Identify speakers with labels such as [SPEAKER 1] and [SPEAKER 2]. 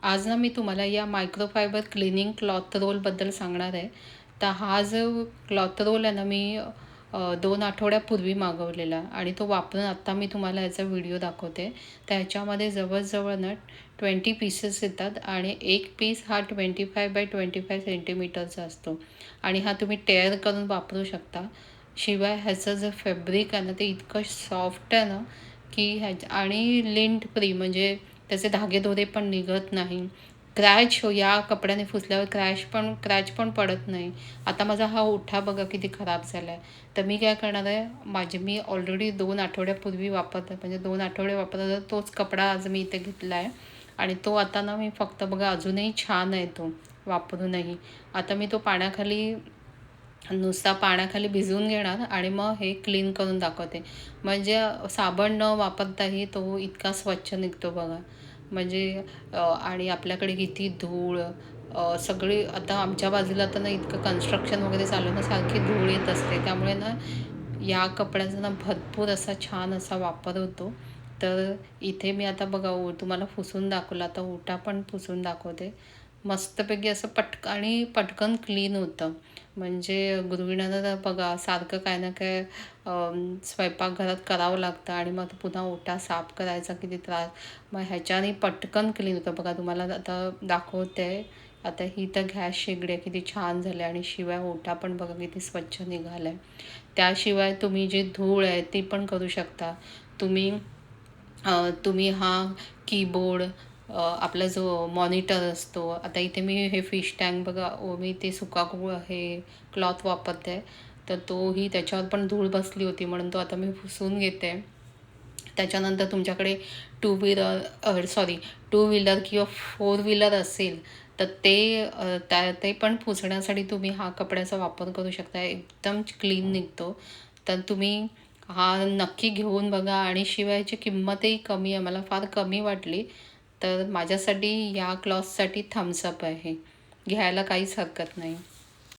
[SPEAKER 1] आज ना मी तुम्हाला या मायक्रोफायबर क्लिनिंग क्लॉथ रोलबद्दल सांगणार आहे. तर हा जो क्लॉथ रोल आहे ना, मी 2 आठवड्यापूर्वी मागवलेला आणि तो वापरून आत्ता मी तुम्हाला याचा व्हिडिओ दाखवते. तर ह्याच्यामध्ये जवळ ना 20 पीसेस येतात आणि एक पीस हा 25x25 सेंटीमीटरचा असतो आणि हा तुम्ही टेअर करून वापरू शकता. शिवाय ह्याचं जे फॅब्रिक आहे ना, ते इतकं सॉफ्ट आहे ना, की आणि लिंट फ्री, म्हणजे त्याचे धागेदोरे पण निघत नाही. क्रॅच या कपड्याने पुसल्यावर क्रॅच पण पडत नाही. आता माझा हा ओठा बघा किती खराब झाला आहे. तर मी काय करणार आहे, मी ऑलरेडी 2 आठवड्यापूर्वी वापरते, म्हणजे 2 आठवडे वापरला तोच कपडा आज मी इथे घेतला आहे आणि तो आता ना मी फक्त बघा अजूनही छान आहे तो वापरूनही. आता मी तो नुसता पाण्याखाली भिजवून घेणार आणि मग हे क्लीन करून दाखवते. म्हणजे साबण न वापरताही तो इतका स्वच्छ निघतो बघा. म्हणजे आणि आपल्याकडे किती धूळ सगळी आता आमच्या बाजूला तर ना इतकं कन्स्ट्रक्शन वगैरे चालू ना, सारखी धूळ येत असते. त्यामुळे ना या कपड्याचा ना भरपूर असा छान असा वापर होतो. तर इथे मी आता बघा तुम्हाला पुसून दाखवलं, आता ओटा पण पुसून दाखवते. मस्तपैकी असं पटकन क्लीन होतं. म्हणजे गृहिणींना तर बघा सारखं काय ना काय स्वयंपाकघरात करावं लागतं आणि मग पुन्हा ओटा साफ करायचा किती त्रास. मग ह्याच्याने पटकन क्लीन होतं बघा. तुम्हाला आता दाखवते. आता ही तर गॅस शेगडी किती छान झाली आणि शिवाय ओटा पण बघा किती स्वच्छ निघाला आहे. त्याशिवाय तुम्ही जी धूळ आहे ती पण करू शकता. तुम्ही तुम्ही हा कीबोर्ड, आपला जो मॉनिटर असतो, आता इथे मी हे फिश टँक बघा, मी ते हे क्लॉथ वापरते. तर तोही त्याच्यावर पण धूळ बसली होती म्हणून तो आता मी पुसून घेते. त्याच्यानंतर तुमच्याकडे टू व्हीलर किंवा फोर व्हीलर असेल तर ते पण पुसण्यासाठी तुम्ही हा कपड्याचा वापर करू शकता. एकदम क्लीन निघतो. तर तुम्ही हा नक्की घेऊन बघा आणि शिवायची किंमतही कमी आहे. मला फार कमी वाटली. तर माझ्यासाठी या क्लॉथसाठी थम्स अप आहे. घ्यायला काहीच हरकत नाही.